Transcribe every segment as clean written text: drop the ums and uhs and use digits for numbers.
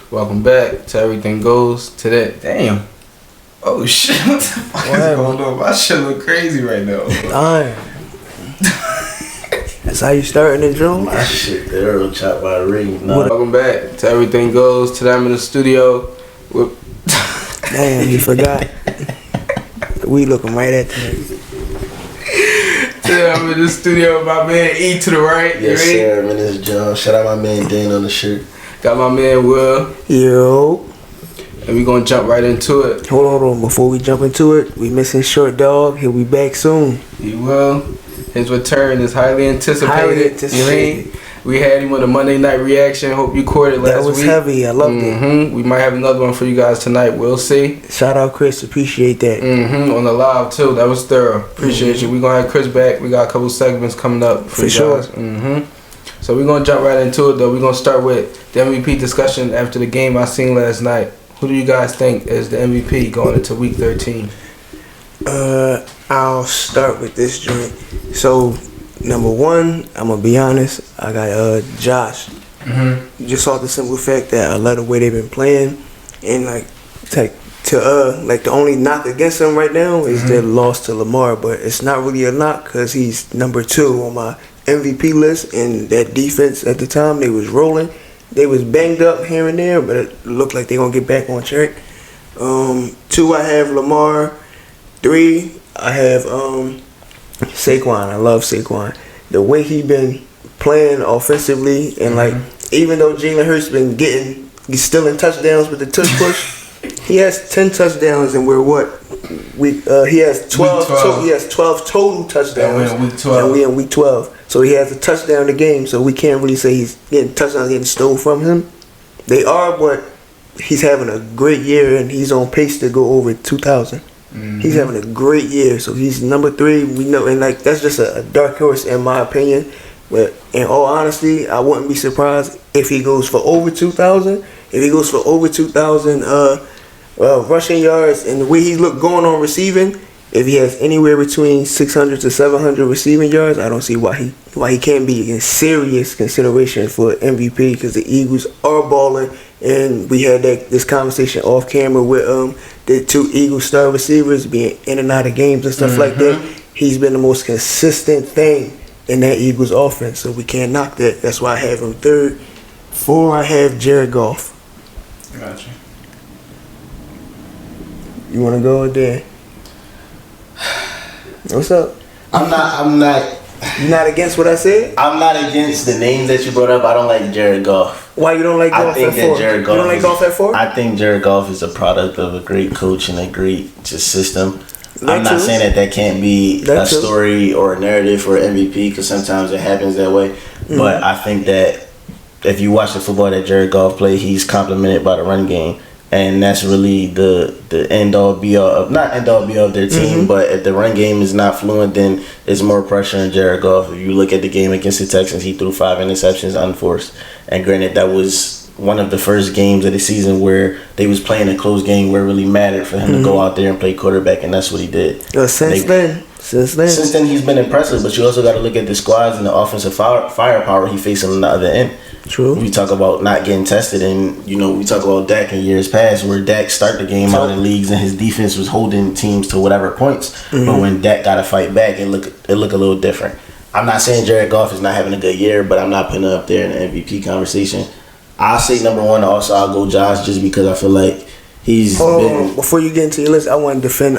Welcome back to Everything Goes. Today, damn. Oh shit, what the fuck is going on? My shit look crazy right now. Damn. That's how you starting the drum? My shit, the Earl chopped by a ring. No. Welcome back to Everything Goes. Today I'm in the studio with Damn, you forgot. We looking right at you. Today I'm in the studio with my man E to the right. Yes, sir. My name is John. Shout out my man Dan on the shirt. Got my man Will. Yo. And we gonna jump right into it. Hold on. Before we jump into it, we missing Short Dog. He'll be back soon. He will. His return is highly anticipated. Highly anticipated. You know, we had him on the Monday Night Reaction. Hope you caught it last week. That was heavy. I loved it. We might have another one for you guys tonight. We'll see. Shout out Chris. Appreciate that. On the live too. That was thorough. Appreciate you. We gonna have Chris back. We got a couple segments coming up for you sure. guys. So we're gonna jump right into it though. We're gonna start with the MVP discussion after the game I seen last night. Who do you guys think is the MVP going into week 13? I'll start with this joint. So, number one, I'm gonna be honest. I got Josh. Just off the simple fact that I love the way they've been playing, and the only knock against them right now is their loss to Lamar. But it's not really a knock because he's number 2 on my MVP list, and that defense at the time, they was rolling. They was banged up here and there, but it looked like they gonna get back on track. 2, I have Lamar. 3, I have Saquon. I love Saquon. The way he been playing offensively, and even though Jalen Hurts been he's still in touchdowns with the tush push. He has 10 touchdowns, and he has 12. He has 12 total touchdowns. And we're in week 12. And we in week 12. So he has a touchdown a game. So we can't really say he's getting touchdowns getting stolen from him. They are, but he's having a great year, and he's on pace to go over 2,000. He's having a great year. So he's number 3. We know, and that's just a dark horse in my opinion. But in all honesty, I wouldn't be surprised if he goes for over 2,000. If he goes for over 2,000 rushing yards, and the way he look going on receiving, if he has anywhere between 600 to 700 receiving yards, I don't see why he can't be in serious consideration for MVP, because the Eagles are balling, and we had this conversation off camera with the 2 Eagles star receivers being in and out of games and stuff like that. He's been the most consistent thing in that Eagles offense, so we can't knock that. That's why I have him 3rd. 4, I have Jared Goff. Gotcha. You want to go with that? What's up? I'm not. You not against what I said? I'm not against the names that you brought up. I don't like Jared Goff. Why you don't like Goff I think at that 4? Jared Goff You don't like Goff at 4? I think Jared Goff is a product of a great coach and a great just system. I'm not saying that can't be a story or a narrative for MVP, because sometimes it happens that way. But I think that if you watch the football that Jared Goff play, he's complimented by the run game. And that's really the end-all be-all of, not end-all be-all of their team, but if the run game is not fluent, then there's more pressure on Jared Goff. If you look at the game against the Texans, he threw 5 interceptions unforced. And granted, that was one of the first games of the season where they was playing a close game where it really mattered for him to go out there and play quarterback, and that's what he did. Since then, he's been impressive, but you also got to look at the squads and the offensive firepower he facing on the other end. True. We talk about not getting tested, and we talk about Dak in years past, where Dak started the game out in leagues and his defense was holding teams to whatever points. But when Dak got to fight back, it look a little different. I'm not saying Jared Goff is not having a good year, but I'm not putting it up there in the MVP conversation. I'll say number 1. Also, I'll go Josh, just because I feel like he's been. Before you get into your list, I want to defend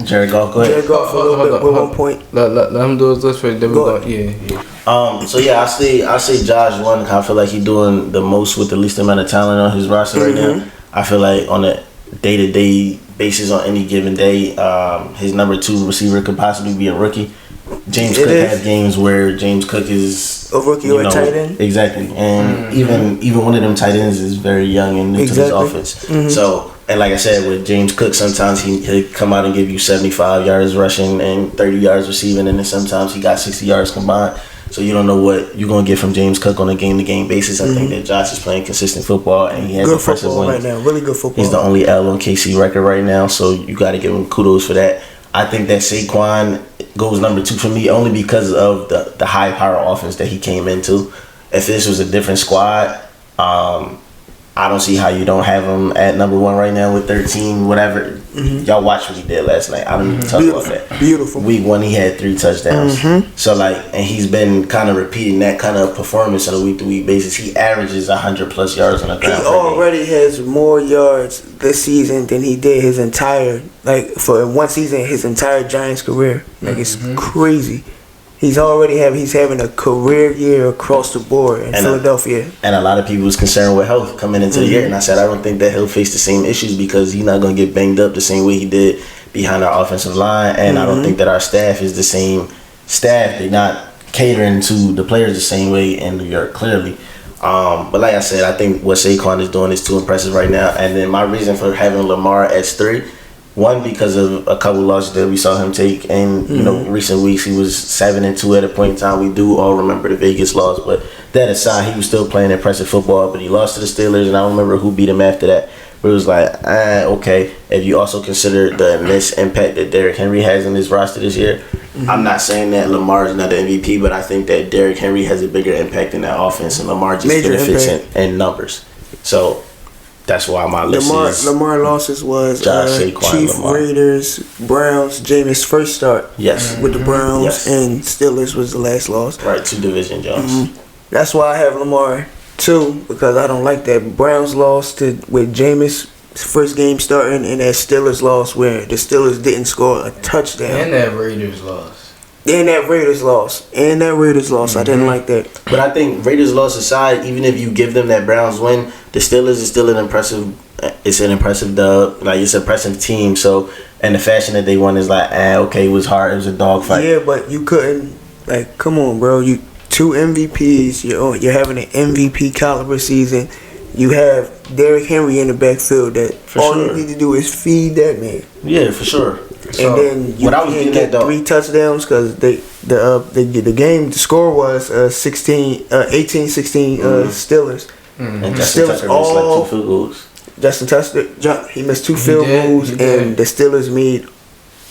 Jared Goff. Go ahead. Jared Goff a little bit with 1 point. Let him do his list first. Then we go. Yeah. So yeah, I say Josh one. I feel like he's doing the most with the least amount of talent on his roster right now. I feel like on a day-to-day basis on any given day, his number 2 receiver could possibly be a rookie. James Cook has games where James Cook is a rookie or a tight end. Exactly, and even one of them tight ends is very young and new to this offense. So, and like I said, with James Cook, sometimes he'll come out and give you 75 yards rushing and 30 yards receiving, and then sometimes he got 60 yards combined. So you don't know what you're going to get from James Cook on a game-to-game basis. I think that Josh is playing consistent football, and he has good impressive football wins. right now. Really good football. He's the only L on KC record right now, so you got to give him kudos for that. I think that Saquon goes number 2 for me only because of the high-power offense that he came into. If this was a different squad, I don't see how you don't have him at number 1 right now with 13, whatever. Y'all watch what he did last night. I don't even talk about that. Beautiful. Week 1, he had 3 touchdowns. So, and he's been kind of repeating that kind of performance on a week-to-week basis. He averages 100-plus yards on the ground. He already has more yards this season than he did his entire, for one season, his entire Giants career. It's crazy. He's having a career year across the board in Philadelphia. And a lot of people was concerned with health coming into the year. And I said, I don't think that he'll face the same issues because he's not going to get banged up the same way he did behind our offensive line. And I don't think that our staff is the same staff. They're not catering to the players the same way in New York, clearly. But like I said, I think what Saquon is doing is too impressive right now. And then my reason for having Lamar at 3, one, because of a couple losses that we saw him take, and recent weeks he was 7-2 at a point in time. We do all remember the Vegas loss, but that aside, he was still playing impressive football. But he lost to the Steelers, and I don't remember who beat him after that. But it was like, okay. If you also consider the immense impact that Derrick Henry has in his roster this year, I'm not saying that Lamar is not the MVP, but I think that Derrick Henry has a bigger impact in that offense, and Lamar just benefits in numbers. So that's why my list is Lamar losses was Josh, Saquon, Chiefs, Lamar. Raiders, Browns. Jameis' first start with the Browns, and Steelers was the last loss. Right, 2 division jumps. That's why I have Lamar 2, because I don't like that Browns loss with Jameis' first game starting, and that Steelers loss where the Steelers didn't score a touchdown. And that Raiders loss. I didn't like that. But I think Raiders loss aside, even if you give them that Browns win, the Steelers is still an impressive dub. Like, it's an impressive team. So, and the fashion that they won is like, okay, it was hard. It was a dogfight. Yeah, but you couldn't, come on, bro. You 2 MVPs. You're having an MVP caliber season. You have Derrick Henry in the backfield that you need to do is feed that man. Yeah, for sure. So, and then you can't get 3 touchdowns because the game, the score was 18-16 Steelers. And Justin Tucker missed 2 field goals. Justin Tucker, he missed 2 field goals, and the Steelers made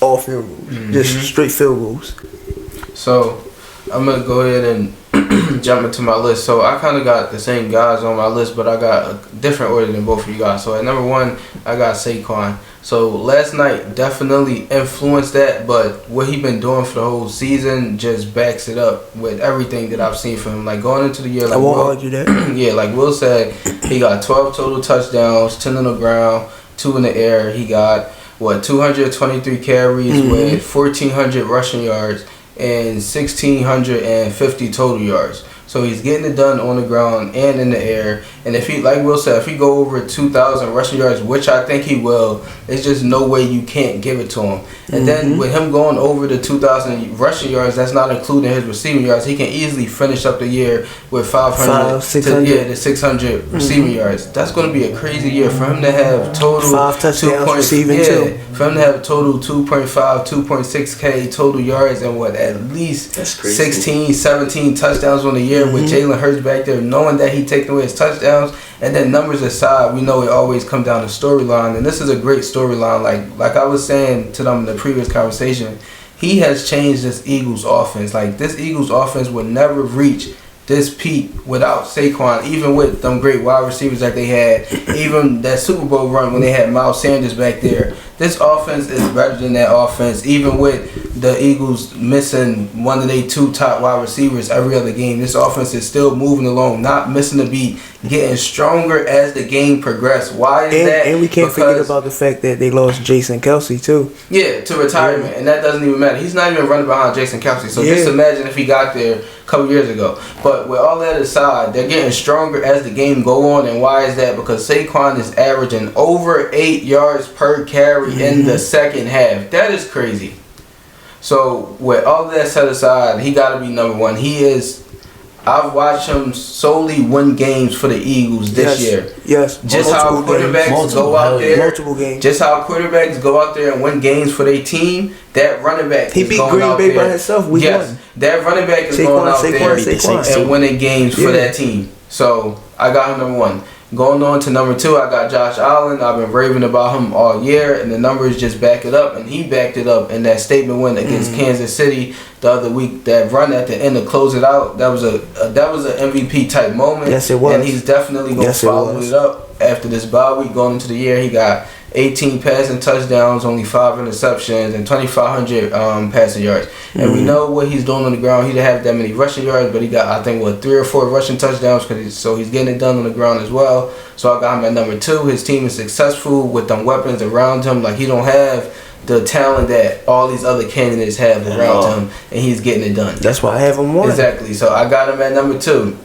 all field goals, just straight field goals. So I'm gonna go ahead and jump into my list. So I kind of got the same guys on my list, but I got a different order than both of you guys. So at number 1, I got Saquon. So last night definitely influenced that, but what he been doing for the whole season just backs it up with everything that I've seen from him. Like going into the year, I won't argue that. Yeah, like Will said, he got 12 total touchdowns, 10 on the ground, 2 in the air. He got 223 carries with 1,400 rushing yards and 1,650 total yards. So he's getting it done on the ground and in the air. And if he, like Will said, if he go over 2,000 rushing yards, which I think he will, there's just no way you can't give it to him. And then with him going over the 2,000 rushing yards, that's not including his receiving yards. He can easily finish up the year with 600 to 600 receiving yards. That's going to be a crazy year for him to have total 5 touchdowns receiving too. For him to have total 2.5, 2.6K total yards and at least 16, 17 touchdowns on the year with Jalen Hurts back there, knowing that he taking away his touchdowns. And then numbers aside, we know it always come down to storyline, and this is a great storyline. Like I was saying to them in the previous conversation, he has changed this Eagles offense. Like, this Eagles offense would never reach this peak without Saquon, even with them great wide receivers that they had, even that Super Bowl run when they had Miles Sanders back there. This offense is better than that offense, even with the Eagles missing one of their 2 top wide receivers every other game. This offense is still moving along, not missing a beat, getting stronger as the game progressed. Why is that? And we can't forget about the fact that they lost Jason Kelce too. Yeah, to retirement, and that doesn't even matter. He's not even running behind Jason Kelce. So just imagine if he got there a couple years ago. But with all that aside, they're getting stronger as the game go on. And why is that? Because Saquon is averaging over 8 yards per carry in the second half. That is crazy. So with all that set aside, he got to be number one. He is. I've watched him solely win games for the Eagles this year. Yes. Just how quarterbacks go out there. Multiple games. Just how quarterbacks go out there and win games for their team. That running back he is beat going Green out Bay there. by himself. We won. That running back is going out there and winning games for that team. So I got him number one. Going on to number 2, I got Josh Allen. I've been raving about him all year, and the numbers just back it up. And he backed it up in that statement win against Kansas City the other week. That run at the end to close it out, that was an MVP type moment. Yes, it was. And he's definitely going to follow it up after this bye week going into the year. He got 18 passing touchdowns, only 5 interceptions, and 2,500 passing yards. And we know what he's doing on the ground. He didn't have that many rushing yards, but he got, I think, 3 or 4 rushing touchdowns. So he's getting it done on the ground as well. So I got him at number 2. His team is successful with them weapons around him. Like, he don't have the talent that all these other candidates have around him, and he's getting it done. That's why I have him 1. Exactly. So I got him at number 2.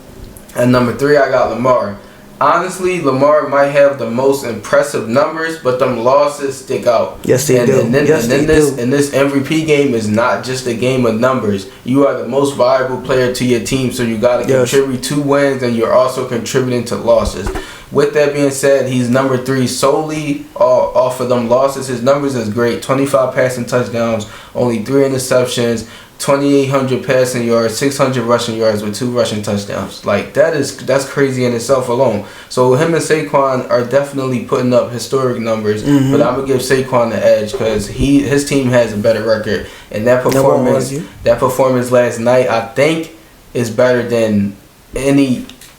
At number 3, I got Lamar. Honestly, Lamar might have the most impressive numbers, but them losses stick out. Yes, they do. And this MVP game is not just a game of numbers. You are the most valuable player to your team, so you got to contribute to wins, and you're also contributing to losses. With that being said, he's number 3 solely off of them losses. His numbers is great. 25 passing touchdowns, only 3 interceptions, 2,800 passing yards, 600 rushing yards with 2 rushing touchdowns. Like, that's crazy in itself alone. So him and Saquon are definitely putting up historic numbers, but I'm gonna give Saquon the edge because his team has a better record, and that performance last night, I think, is better than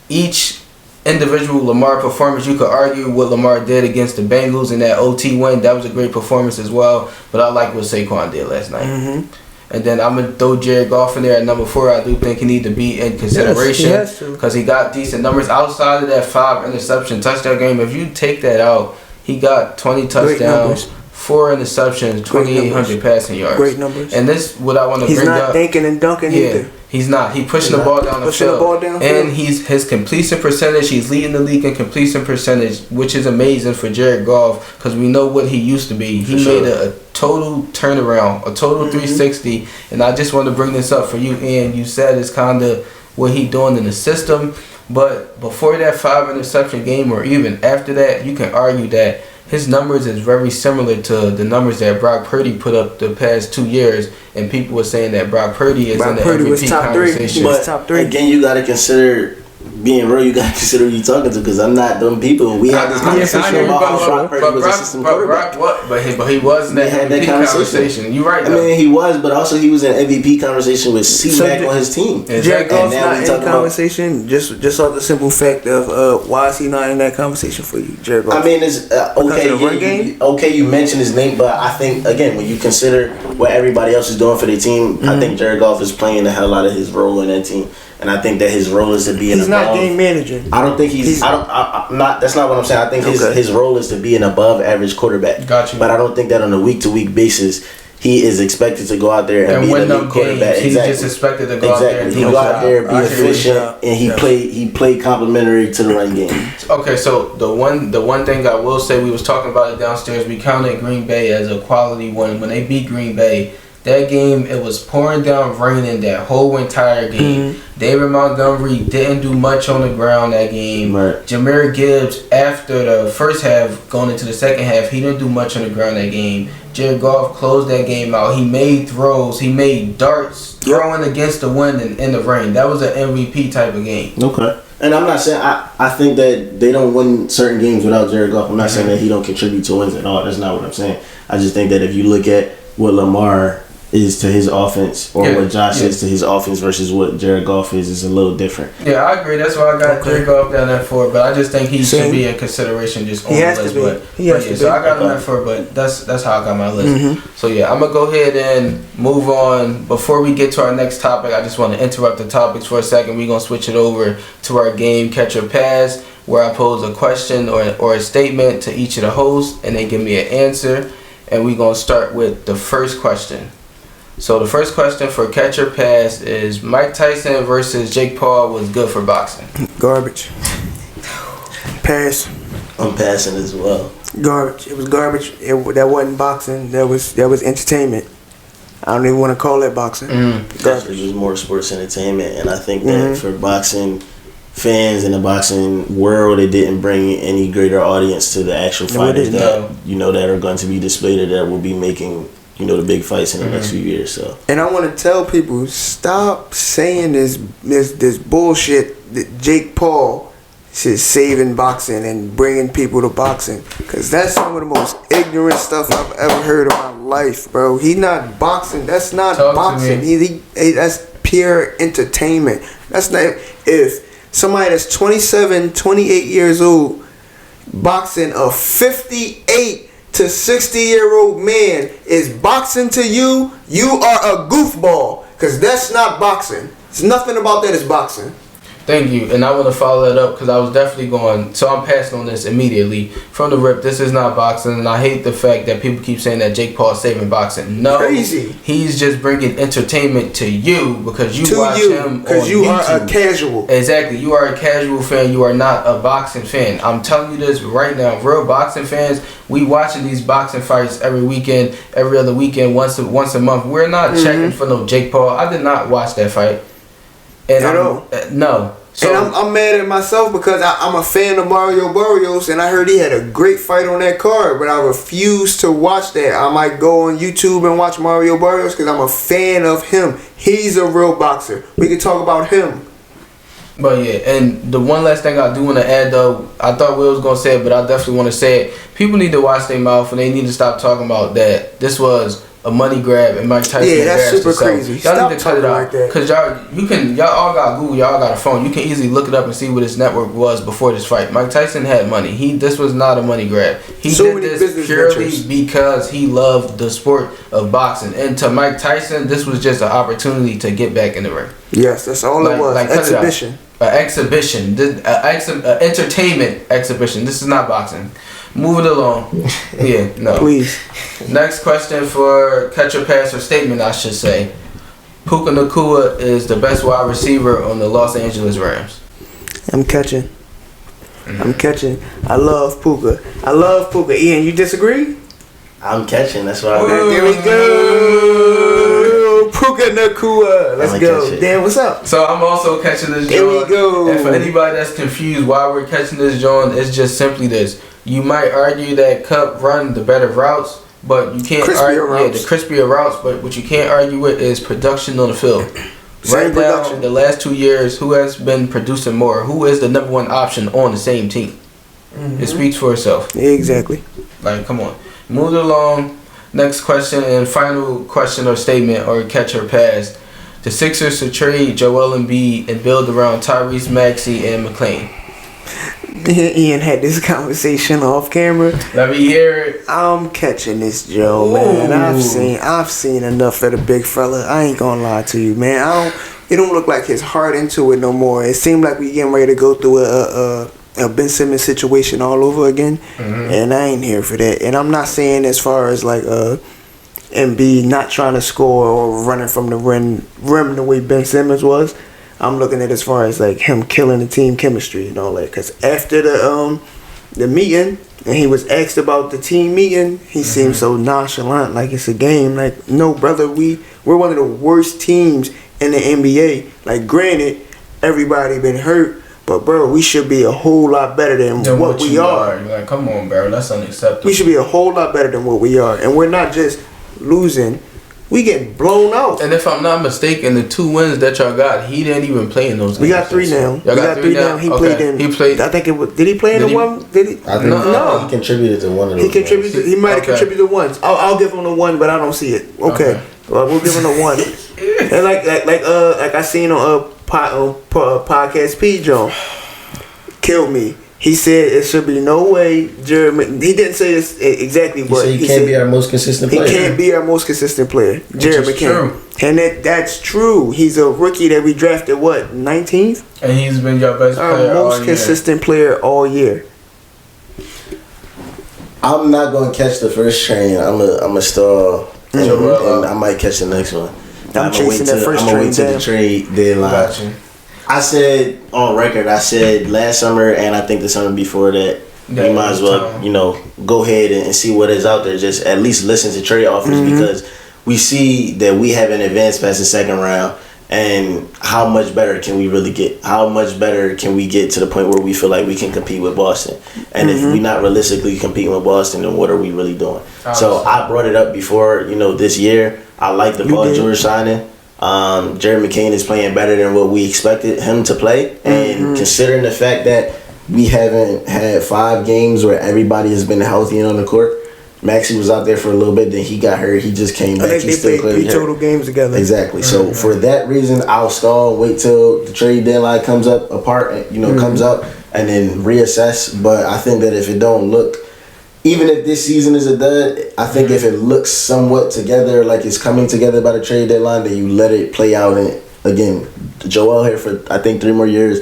each individual Lamar performance. You could argue what Lamar did against the Bengals in that OT win. That was a great performance as well, but I like what Saquon did last night. And then I'm going to throw Jared Goff in there at number 4. I do think he need to be in consideration because he got decent numbers outside of that 5 interception touchdown game. If you take that out, he got 20 touchdowns, 4 interceptions, 2,800 passing yards. Great numbers. And this what I want to bring up. He's not thinking and dunking either. He's not. He's pushing the ball down the field. And his completion percentage, he's leading the league in completion percentage, which is amazing for Jared Goff because we know what he used to be. He made a total turnaround, a total 360. And I just want to bring this up for you, Ian. You said it's kind of what he doing in the system. But before that 5 interception game or even after that, you can argue that his numbers is very similar to the numbers that Brock Purdy put up the past 2 years, and people were saying that Brock Purdy is in the MVP conversation. But top 3. Again, you got to consider being real. You got to consider who you talking to because I'm not them people. We had this conversation about Brock Purdy was a system quarterback. But he was in that MVP conversation. You're right. I mean, he was, but also he was in MVP conversation with C-Mac on his team. Jared Goff's not in the conversation just off the simple fact of why is he not in that conversation for you, Jared Goff? I mean, it's okay. You mentioned his name, but I think again when you consider what everybody else is doing for their team, I think Jared Goff is playing the hell out of his role in that team. And I think that his role is to be an above. He's not game managing. I don't think he's. I'm not. That's not what I'm saying. I think his role is to be an above average quarterback. Gotcha. But I don't think that on a week to week basis he is expected to go out there and be an elite quarterback. He's just expected to go out there. He go out there, be efficient, and he played complementary to the run game. Okay, so the one thing I will say, we was talking about it downstairs. We counted Green Bay as a quality win when they beat Green Bay. That game, it was pouring down, raining that whole entire game. David Montgomery didn't do much on the ground that game. Right. Jahmyr Gibbs, after the first half, going into the second half, he didn't do much on the ground that game. Jared Goff closed that game out. He made throws. He made darts throwing against the wind and in the rain. That was an MVP type of game. Okay. And I'm not saying I think that they don't win certain games without Jared Goff. I'm not saying that he don't contribute to wins at all. That's not what I'm saying. I just think that if you look at what Lamar is to his offense, or what Josh is to his offense versus what Jared Goff is a little different. Yeah, I agree. That's why I got Jared Goff down there for it, but I just think he should be in consideration just on the list. So I got him there for it, but that's how I got my list. Mm-hmm. So yeah, I'm gonna go ahead and move on. Before we get to our next topic, I just want to interrupt the topics for a second. We're gonna switch it over to our game Catch or Pass, where I pose a question or a statement to each of the hosts, and they give me an answer. And we're gonna start with the first question. So the first question for Catch or Pass is Mike Tyson versus Jake Paul was good for boxing. Garbage. Pass. I'm passing as well. Garbage. It was garbage. That wasn't boxing. That was entertainment. I don't even want to call that boxing. It was more sports entertainment, and I think that for boxing fans in the boxing world, it didn't bring any greater audience to the actual fighters that that are going to be displayed or that will be making the big fights in the next few years. So, and I want to tell people, stop saying this bullshit that Jake Paul is saving boxing and bringing people to boxing, because that's some of the most ignorant stuff I've ever heard in my life, bro. He's not boxing. That's not boxing. That's pure entertainment. That's not. If somebody that's 27, 28 years old boxing a 58 to 60-year-old man is boxing to you, you are a goofball, because that's not boxing. It's nothing about that is boxing. Thank you, and I want to follow that up because I was definitely going. So I'm passing on this immediately from the rip. This is not boxing, and I hate the fact that people keep saying that Jake Paul's saving boxing. No, crazy. He's just bringing entertainment to you because you watch him because you are a casual. Exactly, you are a casual fan. You are not a boxing fan. I'm telling you this right now. Real boxing fans, we watching these boxing fights every weekend, every other weekend, once a month. We're not checking for no Jake Paul. I did not watch that fight. And no. So, and I'm mad at myself because I'm a fan of Mario Barrios, and I heard he had a great fight on that card, but I refuse to watch that. I might go on YouTube and watch Mario Barrios because I'm a fan of him. He's a real boxer. We can talk about him. But yeah, and the one last thing I do want to add though, I thought Will was going to say it, but I definitely want to say it. People need to watch their mouth, and they need to stop talking about that. This was a money grab, and Mike Tyson. Yeah, that's super crazy. Y'all Stop need to cut it out, because y'all all got Google, y'all got a phone. You can easily look it up and see what his network was before this fight. Mike Tyson had money. This was not a money grab. He did this purely because he loved the sport of boxing. And to Mike Tyson, this was just an opportunity to get back in the ring. Yes, that's all it was. Exhibition. An exhibition. Entertainment exhibition. This is not boxing. Moving along. Yeah, no. Please. Next question for Catch or Pass or statement, I should say. Puka Nacua is the best wide receiver on the Los Angeles Rams. I'm catching. I love Puka. Ian, you disagree? I'm catching. That's why. There we go. Puka Nacua. Let's go. Dan, what's up? So I'm also catching this joint. There we go. And for anybody that's confused why we're catching this joint, it's just simply this. You might argue that Kupp run the better routes, but you can't argue the crispier routes. But what you can't argue with is production on the field. Right now, in the last 2 years, who has been producing more? Who is the number one option on the same team? Mm-hmm. It speaks for itself. Exactly. Like, come on. Move along. Next question and final question or statement or catch or pass. The Sixers should trade Joel Embiid and build around Tyrese Maxey and McClain. Ian had this conversation off camera. Let me hear it. I'm catching this, Joe, man. I've seen enough of the big fella. I ain't gonna lie to you, man. It don't look like his heart into it no more. It seemed like we getting ready to go through a Ben Simmons situation all over again, and I ain't here for that. And I'm not saying as far as like Embiid not trying to score or running from the rim the way Ben Simmons was. I'm looking at as far as like him killing the team chemistry and all that. Because after the meeting, and he was asked about the team meeting, he seemed so nonchalant, like it's a game. Like, no, brother, we're one of the worst teams in the NBA. Like, granted, everybody been hurt, but bro, we should be a whole lot better than what we are. Like, come on, bro, that's unacceptable. We should be a whole lot better than what we are, and we're not just losing. We get blown out. And if I'm not mistaken, the 2 wins that y'all got, he didn't even play in those games. We got 3 now. Y'all got 3 now? He played. I think it was. Did he play in the one? Did he? I think no. He contributed to one of those. He might have contributed to one. I'll give him the one, but I don't see it. Okay. Well, we'll give him a 1. And like I seen on podcast P. John killed me. He said it should be no way Jeremy. He didn't say this exactly, but he can't be our most consistent player. He can't be our most consistent player. Jeremy can't. And that's true. He's a rookie that we drafted 19th, and he's been your best player our most consistent player all year. I'm not gonna catch the first train. I'm a stall, and I might catch the next one. I'm chasing that first train. I'm gonna wait till the trade deadline. I said on record, last summer and I think the summer before that, you might as well, go ahead and see what is out there. Just at least listen to trade offers because we see that we haven't advanced past the second round. And how much better can we really get? How much better can we get to the point where we feel like we can compete with Boston? And if we're not realistically competing with Boston, then what are we really doing? So I brought it up before, this year. I like the Paul George signing. Jerry McCain is playing better than what we expected him to play, and considering the fact that we haven't had 5 games where everybody has been healthy and on the court. Maxey was out there for a little bit, then he got hurt. He just came back. I think they played 3 total games together. Exactly. So for that reason, I'll stall, wait till the trade deadline comes up, comes up, and then reassess. But I think that if it don't look, even if this season is a dud, I think if it looks somewhat together, like it's coming together by the trade deadline, then you let it play out. And again, Joel here for I think 3 more years.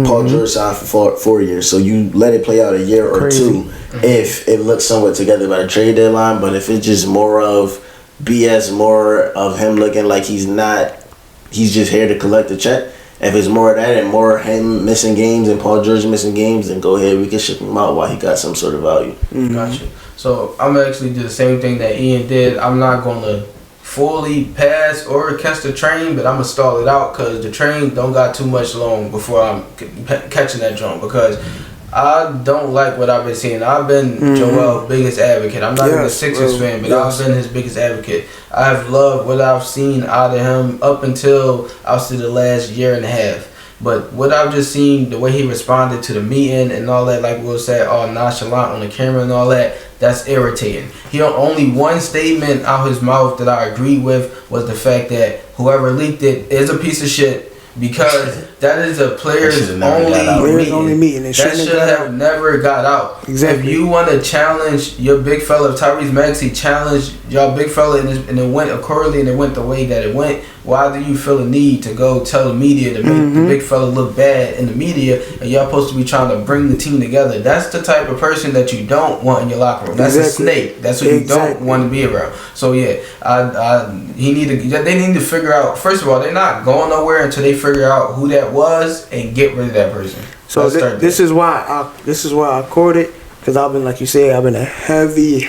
Paul George signed for 4 years, so you let it play out a year or 2 if it looks somewhat together by the trade deadline. But if it's just more of BS, more of him looking like he's just here to collect a check. If it's more of that and more him missing games and Paul George missing games, then go ahead. We can ship him out while he got some sort of value. Gotcha. So I'm actually do the same thing that Ian did. I'm not going to fully pass or catch the train, but I'm going to stall it out because the train don't got too much long before I'm catching that jump because I don't like what I've been seeing. I've been Joel's biggest advocate. I'm not even a Sixers fan, but I've been his biggest advocate. I've loved what I've seen out of him up until I see the last year and a half. But what I've just seen, the way he responded to the meeting and all that, like Will said, all nonchalant on the camera and all that, that's irritating. He only one statement out his mouth that I agreed with was the fact that whoever leaked it is a piece of shit. Because that is a player's only meeting. That should have never got out. Exactly. If you want to challenge your big fella, if Tyrese Maxey challenged y'all big fella and it went accordingly and it went the way that it went, why do you feel the need to go tell the media to make the big fella look bad in the media and y'all supposed to be trying to bring the team together? That's the type of person that you don't want in your locker room. That's a snake. That's what you don't want to be around. So yeah, they need to figure out, first of all, they're not going nowhere until they figure out who that was and get rid of that person. So this is why I caught it, because I've been, like you said, I've been a heavy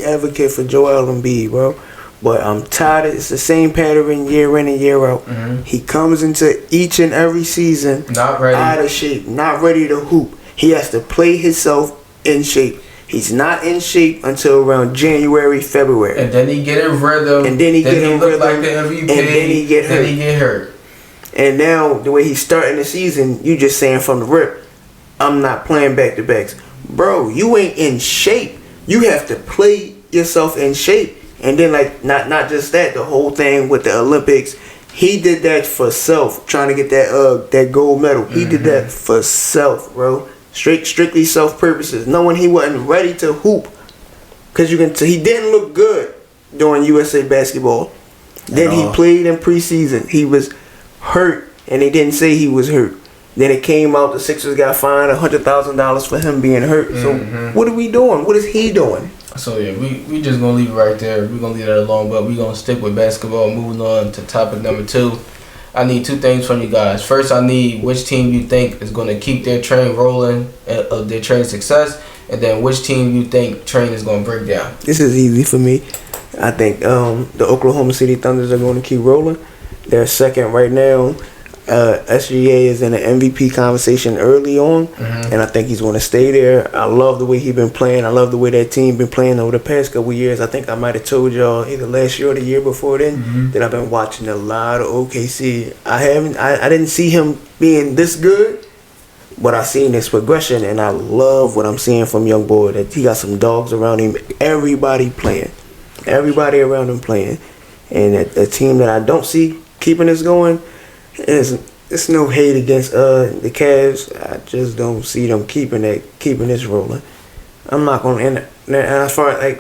advocate for Joel Embiid, bro. But I'm tired. It's the same pattern year in and year out. He comes into each and every season not ready, out of shape, not ready to hoop. He has to play himself in shape. He's not in shape until around January, February. And then he get in rhythm. And then he get in rhythm. Like the MVP. And then he get hurt. And now the way he's starting the season, you just saying from the rip, I'm not playing back-to-backs. Bro, you ain't in shape. You have to play yourself in shape. And then, like, not just that, the whole thing with the Olympics, he did that for self, trying to get that gold medal. He did that for self, bro. Strictly self purposes, knowing he wasn't ready to hoop. Because you can he didn't look good during USA basketball. Then he played in preseason. He was hurt, and they didn't say he was hurt. Then it came out the Sixers got fined $100,000 for him being hurt. So what are we doing? What is he doing? So yeah, we just gonna leave it right there. We're gonna leave that alone, but we're gonna stick with basketball. Moving on to topic number 2. I need 2 things from you guys. First, I need which team you think is gonna keep their train rolling of their train success, and then which team you think train is gonna break down. This is easy for me. I think the Oklahoma City Thunders are gonna keep rolling. They're second right now. SGA is in an MVP conversation early on, and I think he's going to stay there. I love the way he's been playing. I love the way that team been playing over the past couple of years. I think I might have told y'all either last year or the year before then that I've been watching a lot of OKC. I didn't see him being this good, but I seen this progression, and I love what I'm seeing from young boy. That he got some dogs around him. Everybody around him playing. And a team that I don't see keeping this going is. It's no hate against the Cavs. I just don't see them keeping this rolling. I'm not gonna end. And as far as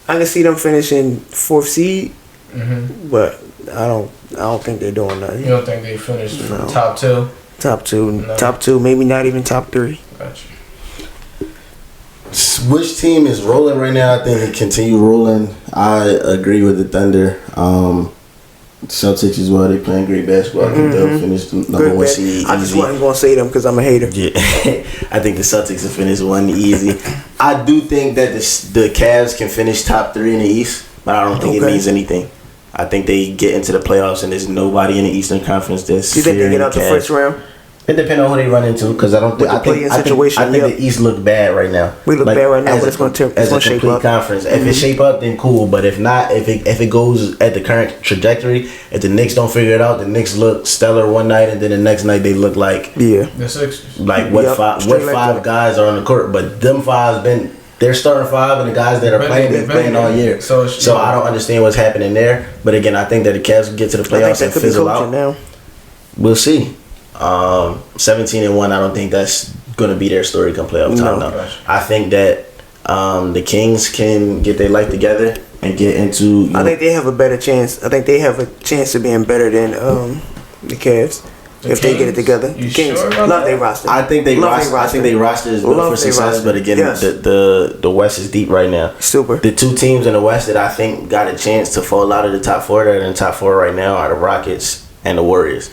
I can see them finishing 4th seed, but I don't think they're doing nothing. You don't think they finished top 2? Top 2, No. top 2, maybe not even top 3. Gotcha. Which team is rolling right now? I think they continue rolling. I agree with the Thunder. Celtics as well. They playing great basketball. I think they'll finish the number 1 seed. I just wasn't gonna say them because I'm a hater. Yeah, I think the Celtics will finish 1 easy. I do think that the Cavs can finish top 3 in the East, but I don't think it means anything. I think they get into the playoffs and there's nobody in the Eastern Conference that's. You think they get out the first round? It depends on who they run into, because I don't think. I think the East look bad right now. We look bad right now, but it's going to shape up. Conference. If it shape up, then cool. But if not, if it goes at the current trajectory, if the Knicks don't figure it out, the Knicks look stellar one night, and then the next night they look like the Sixers. Like what five guys are on the court, but them 5's been. They're starting 5, and the guys that are playing, they're playing all year. So I don't understand what's happening there. But again, I think that the Cavs will get to the playoffs and fizzle out. Now. We'll see. 17-1. I don't think that's going to be their story come playoff time. No. I think that the Kings can get their life together and get into. I think they have a better chance. I think they have a chance of being better than the Cavs. If they get it together, the Kings love their roster. I think they roster is built for success, but again, the West is deep right now. Super. The 2 teams in the West that I think got a chance to fall out of the top 4 that are in the top 4 right now are the Rockets and the Warriors.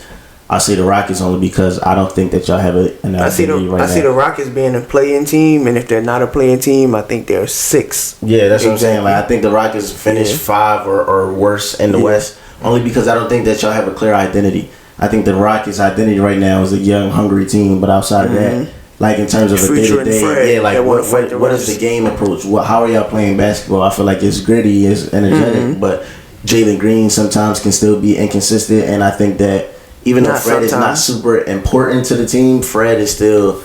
I say the Rockets only because I don't think that y'all have an identity right now. I see the Rockets being a play-in team, and if they're not a play-in team, I think they're 6. Yeah, that's what I'm saying. Like I think the Rockets finish 5 or worse in the West, only because I don't think that y'all have a clear identity. I think the Rockets' identity right now is a young, hungry team, but outside of that, like in terms of a day-to-day, what is the game approach? How are y'all playing basketball? I feel like it's gritty, it's energetic, but Jalen Green sometimes can still be inconsistent, and I think that even though Fred is not super important to the team, Fred is still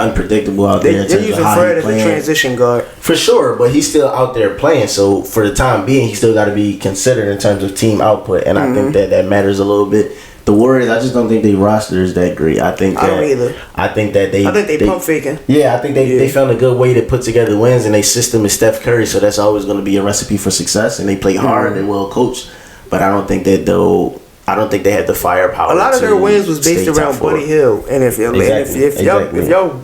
unpredictable out there. They're using Fred as a transition guard. For sure, but he's still out there playing. So for the time being, he's still got to be considered in terms of team output. And I think that matters a little bit. The Warriors, I just don't think their roster is that great. I don't either. I think they pump faking. Yeah, I think they found a good way to put together wins, and their system is Steph Curry, so that's always going to be a recipe for success. And they play hard and well coached, but I don't think they had the firepower. A lot of their wins was based around Buddy Hill, and if y'all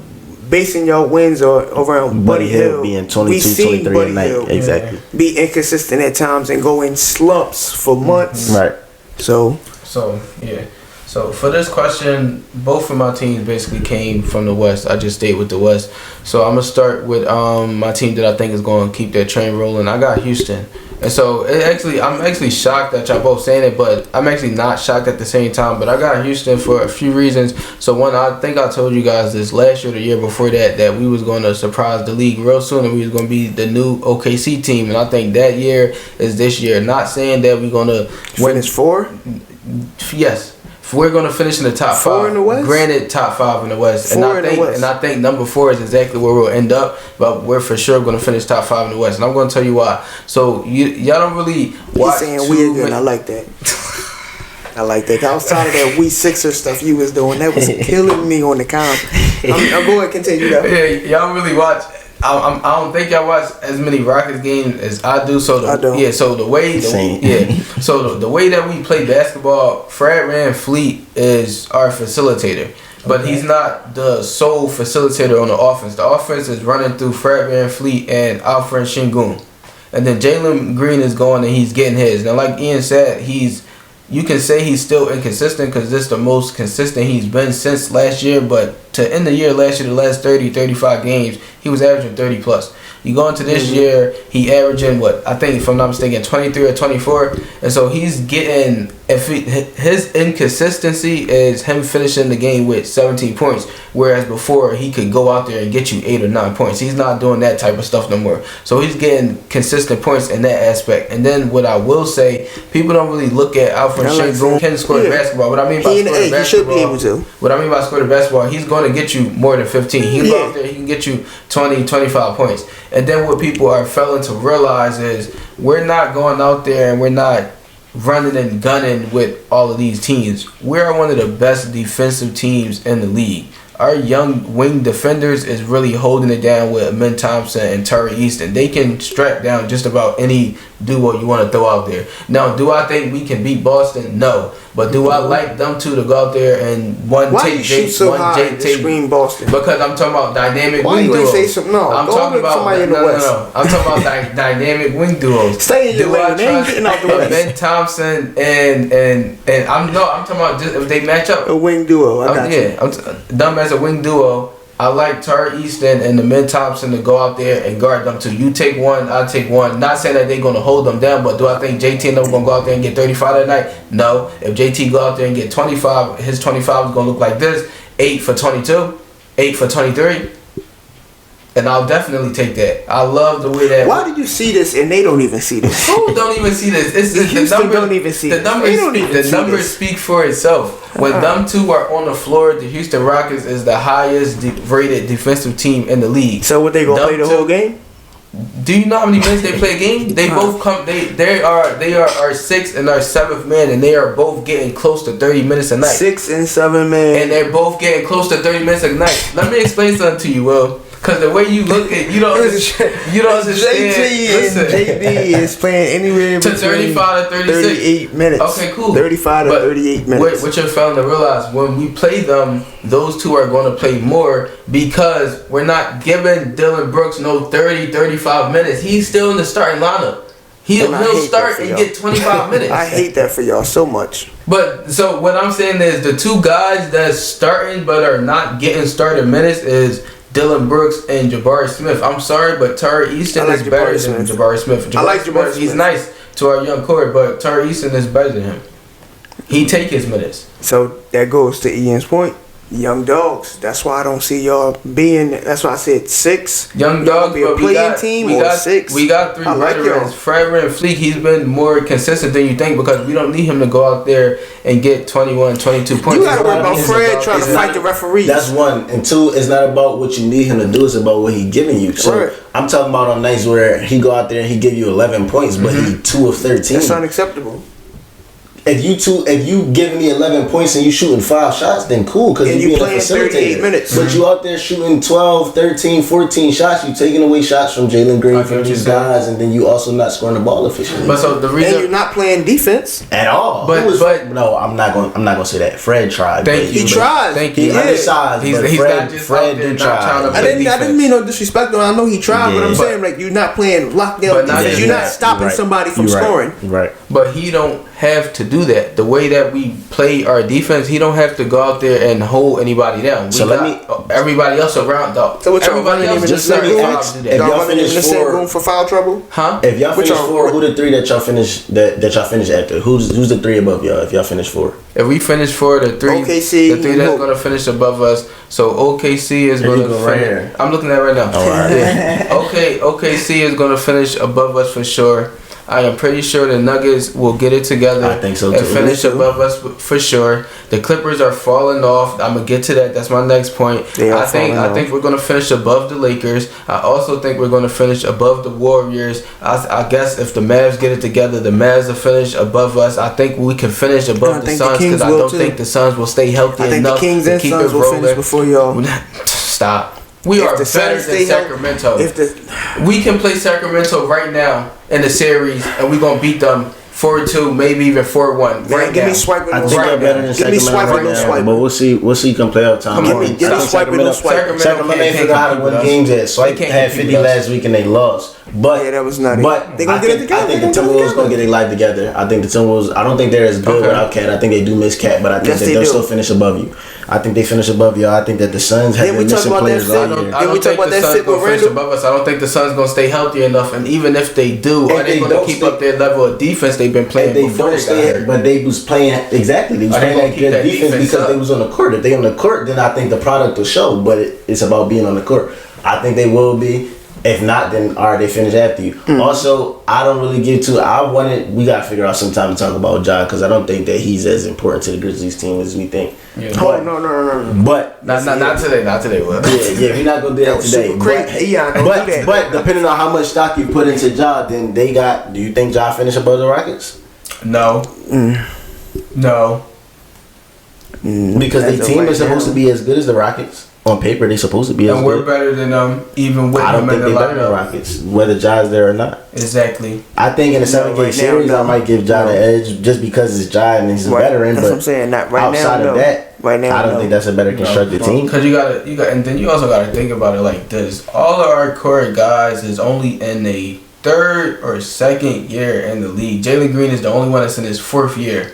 basing y'all wins around Buddy Hill being 22, 23 a night, exactly, be inconsistent at times and go in slumps for months. Right. So yeah. So for this question, both of my teams basically came from the West. I just stayed with the West. So I'm gonna start with my team that I think is going to keep that train rolling. I got Houston. And so I'm actually shocked that y'all both saying it, but I'm actually not shocked at the same time. But I got Houston for a few reasons. So one, I think I told you guys this last year or the year before that we was going to surprise the league real soon, and we was going to be the new OKC team. And I think that year is this year. Not saying that we're going to finish 4. Yes. We're going to finish in the top 5. In the West? Granted, top 5 in the West. And I think number 4 is exactly where we'll end up. But we're for sure going to finish top 5 in the West. And I'm going to tell you why. So, y'all don't really watch. He's saying we again. I like that. I like that. I was tired of that We Sixer stuff you was doing. That was killing me on the count. I'm going to continue that. Yeah, y'all really watch. I don't think y'all watch as many Rockets games as I do. So I don't. Yeah. So the way the way that we play basketball, Fred VanVleet is our facilitator, but he's not the sole facilitator on the offense. The offense is running through Fred VanVleet and Alfred Şengün, and then Jalen Green is going and he's getting his. Now, like Ian said, you can say he's still inconsistent because this is the most consistent he's been since last year. But to end the year last year, the last 30, 35 games, he was averaging 30 plus. You go into this year, he averaging I think if I'm not mistaken, 23 or 24. And so he's getting if his inconsistency is him finishing the game with 17 points, whereas before he could go out there and get you 8 or 9 points. He's not doing that type of stuff no more. So he's getting consistent points in that aspect. And then what I will say, people don't really look at Alfred Sengun can score the basketball. What I mean by score the basketball, he should be able to. What I mean by score the basketball, he's going to get you more than 15. He can go out there, he can get you 20, 25 points. And then what people are failing to realize is we're not going out there and we're not running and gunning with all of these teams. We're one of the best defensive teams in the league. Our young wing defenders is really holding it down with Amen Thompson and Tari Easton. They can strap down just about any duo you want to throw out there. Now, do I think we can beat Boston? No. But do I like them two to go out there and one Why take you shoot so high and scream Boston? Because I'm talking about dynamic Why wing you duos. Say something? No, I'm talking about somebody in the West. No. I'm talking about dynamic wing duos. Stay in your lane. They ain't getting out the West. Ben Thompson and I'm talking about just if they match up. A wing duo. I got you. Them as a wing duo. I like Tari Easton and the Ben Thompson to go out there and guard them too. You take one, I take one. Not saying that they're going to hold them down, but do I think JT and them going to go out there and get 35 that night? No. If JT go out there and get 25, his 25 is going to look like this. 8 for 22, 8 for 23. And I'll definitely take that. I love the way that. Why do you see this and they don't even see this? Who don't even see this? It's the numbers don't even see the numbers. The numbers speak for itself. When them two are on the floor, the Houston Rockets is the highest rated defensive team in the league. So what, they gonna play the whole game? Do you know how many minutes they play a game? They both come. They are our 6th and our 7th man, and they are both getting close to 30 minutes a night. 6 and 7 man, and they're both getting close to 30 minutes a night. Let me explain something to you, Will. Because the way you look at you don't understand. JT and JB is playing anywhere to between 35 to 36. 38 minutes. Okay, cool. 35 to 38 minutes. What you're failing to realize, when we play them, those two are going to play more because we're not giving Dylan Brooks no 30, 35 minutes. He's still in the starting lineup. He'll start and get 25 minutes. I hate that for y'all so much. But so what I'm saying is the two guys that's starting but are not getting started minutes is Dylan Brooks and Jabari Smith. I'm sorry, but Tari Easton is better than Jabari Smith. I like Jabari Smith. He's nice to our young core, but Tari Easton is better than him. He take his minutes. So that goes to Ian's point. Young dogs. That's why I don't see y'all being. That's why I said 6. Young dogs, be a playing team or 6. We got 3 veterans. Forever and Fleek. He's been more consistent than you think because we don't need him to go out there and get 21, 22 points. You gotta worry about Fred trying to fight the referees. That's one. And 2, it's not about what you need him to do. It's about what he's giving you. So I'm talking about on nights where he go out there and he give you 11 points, but he 2 of 13. That's unacceptable. If you giving me 11 points and you shooting 5 shots, then cool, because you being a facilitator. 38 minutes. But you out there shooting 12, 13, 14 shots, you taking away shots from Jalen Green, from these guys, and then you also not scoring the ball efficiently. But so the reason, and you're not playing defense at all. But no, I'm not gonna say that. Fred tried. He tried. Thank you. He's not just Fred do try. I didn't mean no disrespect. I know he tried, but I'm saying like you're not playing lockdown. You're not stopping somebody from scoring. Right. But he don't have to do that. The way that we play our defense, he don't have to go out there and hold anybody down. Everybody else around, though. So what's everybody else just let me ask. If y'all finish 4, room for foul trouble, huh? If y'all finish 4, who the 3 that y'all finish that y'all finish after? Who's the 3 above y'all? If y'all finish 4, if we finish 4, the 3 that's gonna finish above us. So OKC is gonna finish. Right here. I'm looking at it right now. All right. Yeah. OKC is gonna finish above us for sure. I am pretty sure the Nuggets will get it together. I think so too. And finish above us for sure. The Clippers are falling off. I'm gonna get to that. That's my next point. I think we're gonna finish above the Lakers. I also think we're gonna finish above the Warriors. I guess if the Mavs get it together, the Mavs will finish above us. I think we can finish above the Suns because I don't think the Suns will stay healthy enough the Kings to and keep Suns it rolling. will finish before y'all. Stop. We are better than Sacramento. We can play Sacramento right now in the series, and we're going to beat them 4-2, maybe even 4-1. Man, give me swipe with no swipe. They're better than Sacramento. But we'll see come playoff time. Give me swipe with no swipe. Sacramento ain't figure out how to win games yet. Swipe had 50 last week and they lost. But yeah, that was not But they gonna get it together. I think the Timberwolves gonna get their life together. I think the Timberwolves. I don't think they're as good without Cat. I think they do miss Cat, but I think they'll still finish above you. I think they finish above y'all. I think that the Suns have been missing players all year. I don't think the Suns gonna finish above us. I don't think the Suns gonna stay healthy enough. And even if they do, are they gonna keep up their level of defense they've been playing before they got hurt? But they was playing exactly. They was playing that good defense because they was on the court. If they on the court, then I think the product will show. But it's about being on the court. I think they will be. If not, then all right, they finish after you. Also, I don't really give to. We gotta figure out some time to talk about Ja because I don't think that he's as important to the Grizzlies team as we think. Yeah. But, no. But not today. Will. Yeah, we're not gonna do that today. But depending on how much stock you put into Ja, then they got. Do you think Ja finish above the Rockets? No. No. Because the team is supposed to be as good as the Rockets. On paper, they supposed to be as good. And we're better than them, even with I don't him think in the they're better than Rockets, whether Ja's there or not. Exactly. I think in a 7-game series, I might give Ja the edge just because it's Ja and he's a veteran. That's what I'm saying. Not right now. Outside of that, I don't think that's a better constructed team. Because you got, and then you also got to think about it like this: all of our core guys is only in a 3rd or 2nd year in the league. Jalen Green is the only one that's in his 4th year.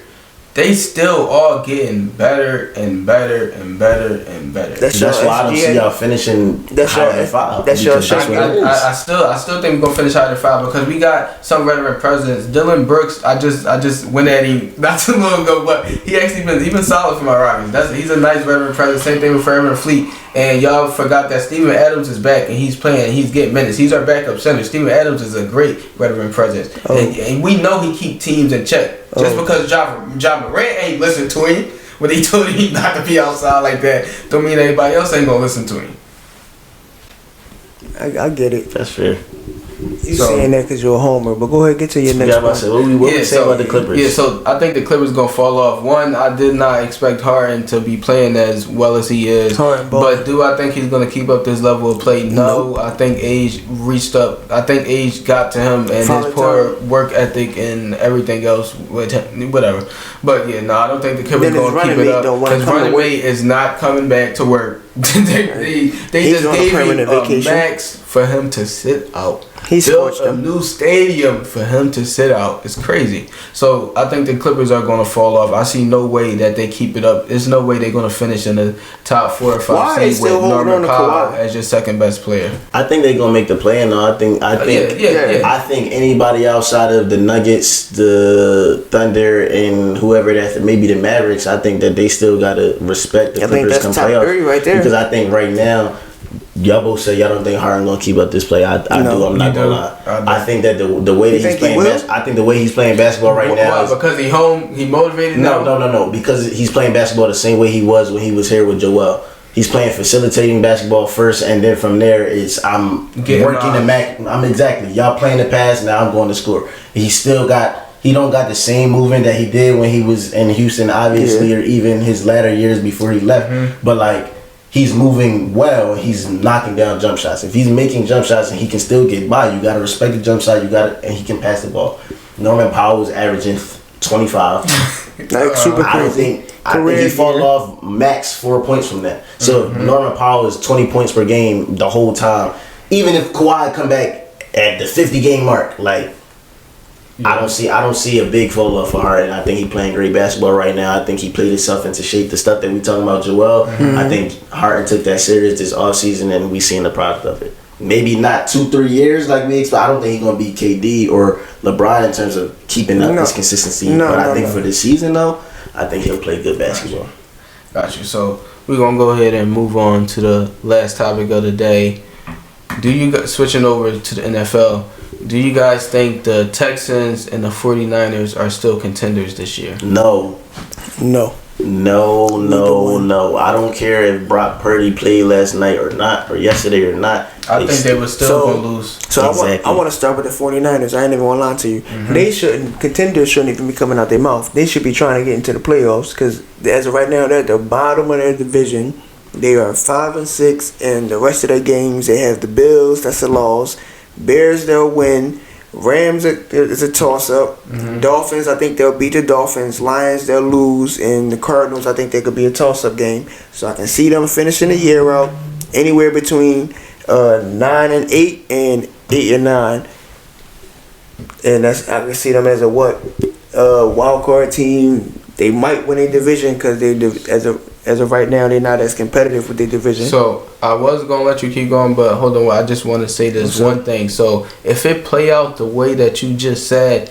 They still all getting better and better and better and better. That's why I don't see y'all finishing higher than 5. That's your I still think we're gonna finish higher than 5 because we got some veteran presidents. Dylan Brooks, I just went at him not too long ago, but he actually been solid for my Rockets. He's a nice veteran president. Same thing with Fairman Fleet. And y'all forgot that Steven Adams is back and he's playing. And he's getting minutes. He's our backup center. Steven Adams is a great veteran president, and we know he keep teams in check. Just because Ja Morant ain't listen to him when he told him not to be outside like that, don't mean anybody else ain't gonna listen to him. I get it. That's fair. You saying that because you're a homer, but go ahead, get to your next one. What we say about the Clippers? Yeah, so I think the Clippers gonna fall off. One, I did not expect Harden to be playing as well as he is. But do I think he's gonna keep up this level of play? No. I think age reached up. I think age got to him and his poor work ethic and everything else with him, whatever. But yeah, no, I don't think the Clippers gonna keep it up because running mate is not coming back to work. they just gave him a max for him to sit out. He built a new stadium for him to sit out. It's crazy. So I think the Clippers are going to fall off. I see no way that they keep it up. There's no way they're going to finish in the top 4 or 5 seed with Norman Powell as your second best player. I think they're going to make the play. No, I think. I think anybody outside of the Nuggets, the Thunder, and whoever that maybe the Mavericks, I think that they still got to respect the Clippers come playoffs. Right there. Because I think right now. Y'all both say y'all don't think Harden gonna keep up this play. I do. I'm not gonna lie. I think that the way that he's playing, I think the way he's playing basketball right now is because he motivated. No. Because he's playing basketball the same way he was when he was here with Joel. He's playing facilitating basketball first, and then from there it's I'm working the Mac. Y'all playing the pass. Now I'm going to score. He don't got the same movement that he did when he was in Houston, obviously, or even his latter years before he left. But like. He's moving well. He's knocking down jump shots. If he's making jump shots and he can still get by, you gotta respect the jump shot. And he can pass the ball. Norman Powell is averaging 25. Super crazy. I think he fall off max 4 points from that. So Norman Powell is 20 points per game the whole time. Even if Kawhi come back at the 50-game mark, like. I don't see a big fall off for Harden. I think he playing great basketball right now. I think he played himself into shape. The stuff that we talking about Joel, I think Harden took that serious this offseason and we seen the product of it. Maybe not 2-3 years like we expect. I don't think he's gonna be KD or LeBron in terms of keeping up this consistency. But I think for this season though, I think he'll play good basketball. Got you. So we're gonna go ahead and move on to the last topic of the day. Switching over to the NFL. Do you guys think the Texans and the 49ers are still contenders this year? No. I don't care if Brock Purdy played last night or not, or yesterday or not. I think they were still going to lose. So I want to start with the 49ers. I ain't even going to lie to you. Contenders shouldn't even be coming out their mouth. They should be trying to get into the playoffs because as of right now, they're at the bottom of their division. They are 5-6, and the rest of their games, they have the Bills, that's a loss. Bears, they'll win. Rams is a toss-up. Dolphins, I think they'll beat the Dolphins. Lions, they'll lose. And the Cardinals, I think they could be a toss-up game. So I can see them finishing the year out anywhere between 9-8 and 8-9. And I can see them as a wild card team. They might win a division because as of right now, they're not as competitive with their division. So I was gonna let you keep going, but hold on. I just want to say this one thing. So if it play out the way that you just said,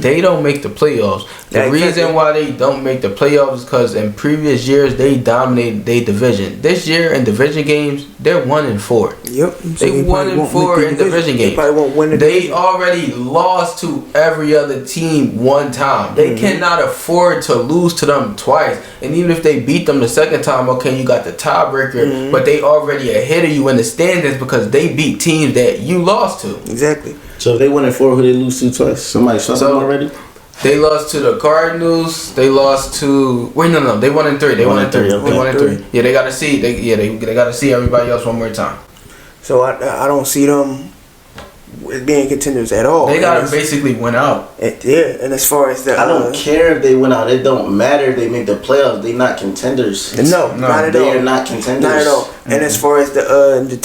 they don't make the playoffs. The reason why they don't make the playoffs is because in previous years they dominated their division. This year in division games, they're 1-4. Yep, so they 1-4 in division games. They won't win the division. Already lost to every other team one time. They cannot afford to lose to them twice. And even if they beat them the second time, okay, you got the tiebreaker, but they already ahead of you in the standings because they beat teams that you lost to. Exactly. So if they 1-4, who they lose to twice? Somebody saw them already? They lost to the Cardinals. They lost to no. They 1-3. They 1-3. They 1-3. Yeah, they got to see. They got to see everybody else one more time. So I don't see them being contenders at all. They got to basically win out. And as far as I don't care if they win out. It don't matter if they make the playoffs. They not contenders. No, not at all. They are not contenders. Not at all. And as far as the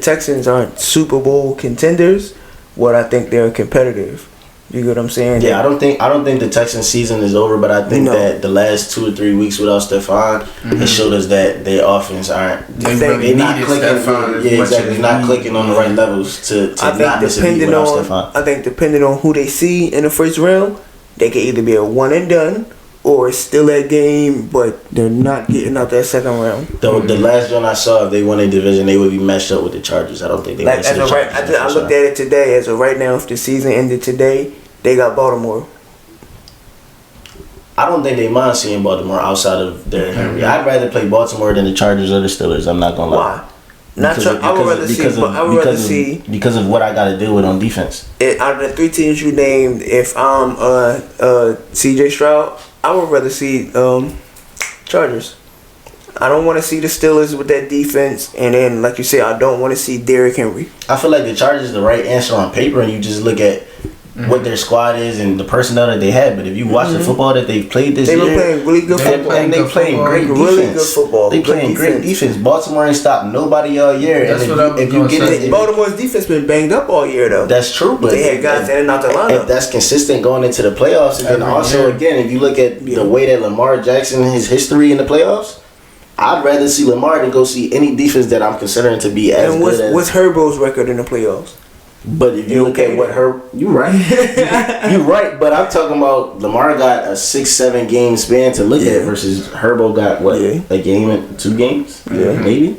Texans aren't Super Bowl contenders. What I think they're competitive. You get what I'm saying? Yeah, I don't think the Texans season is over, but I think that the last 2 or 3 weeks without Stephon, it showed us that their offense aren't. They're not clicking. Yeah, exactly. Not clicking on the right levels to not necessarily be without Stephon. I think depending on who they see in the first round, they can either be a one and done or still that game, but they're not getting out that second round. The last one I saw, if they won a division, they would be matched up with the Chargers. I don't think they. Like, I looked at it today. As of right now, if the season ended today, they got Baltimore. I don't think they mind seeing Baltimore outside of Derrick Henry. I'd rather play Baltimore than the Chargers or the Steelers. I'm not gonna lie. Why? I would rather see because of what I got to deal with on defense. Out of the 3 teams you named, if I'm CJ Stroud, I would rather see Chargers. I don't want to see the Steelers with that defense, and then, like you said, I don't want to see Derrick Henry. I feel like the Chargers the right answer on paper, and you just look at what their squad is and the personnel that they had. But if you watch the football that they've played this year, they've been playing really good football. They playing great defense. Really good football. They playing great defense. Baltimore ain't stopped nobody all year. That's what if you get Baltimore's defense been banged up all year though. That's true, but they had guys in and out the lineup. If that's consistent going into the playoffs, and then also again, if you look at the way that Lamar Jackson, his history in the playoffs, I'd rather see Lamar than go see any defense that I'm considering to be as good as. What's Herbo's record in the playoffs? But if you look at what you right, you right. But I'm talking about Lamar got a 6-7 game span to look at versus Herbo got what a game and 2 games, maybe.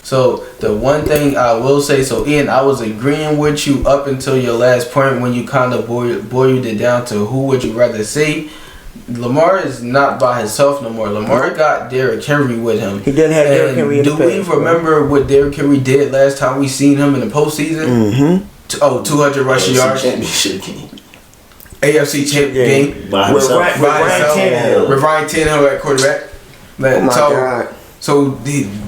So the one thing I will say, so Ian, I was agreeing with you up until your last point when you kind of boiled it down to who would you rather see. Lamar is not by himself no more. Lamar got Derrick Henry with him. He didn't have Derrick Henry in the past. Do we remember what Derrick Henry did last time we seen him in the postseason? Mm-hmm. 200 rushing yards. Championship game. AFC championship game. With Ryan Tannehill at quarterback. God. So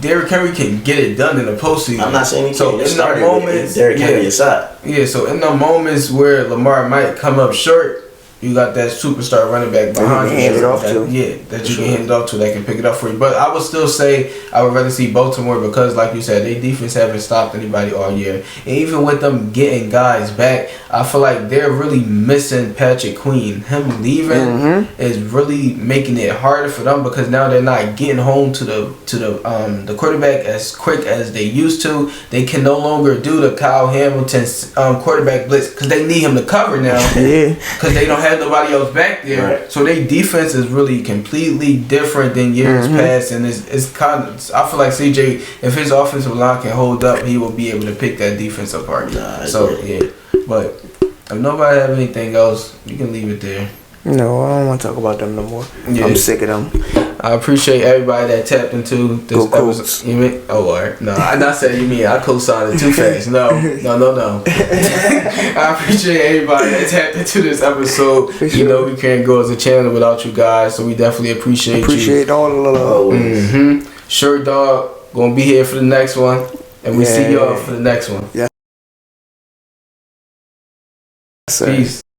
Derrick Henry can get it done in the postseason. I'm not saying he so in the moments, Derrick Henry aside. Yeah, so in the moments where Lamar might come up short, you got that superstar running back behind you. Hand it off to. Yeah, that you can hand it off to that can pick it up for you. But I would still say I would rather see Baltimore because, like you said, their defense haven't stopped anybody all year. And even with them getting guys back, I feel like they're really missing Patrick Queen. Him leaving is really making it harder for them because now they're not getting home to the quarterback as quick as they used to. They can no longer do the Kyle Hamilton's quarterback blitz because they need him to cover now. Because they don't have nobody else back there, right. So their defense is really completely different than years past, and it's kind of. I feel like CJ, if his offensive line can hold up, he will be able to pick that defense apart. But if nobody have anything else, you can leave it there. No, I don't want to talk about them no more. Yeah. I'm sick of them. I appreciate everybody that tapped into this episode. You mean? Oh, all right. No, I not saying you mean I co-signed it too fast. No. I appreciate everybody that tapped into this episode. Sure. You know we can't go as a channel without you guys, so we definitely appreciate you. Appreciate all the love. Sure, dog. Gonna be here for the next one, and we see y'all for the next one. Yeah. Peace.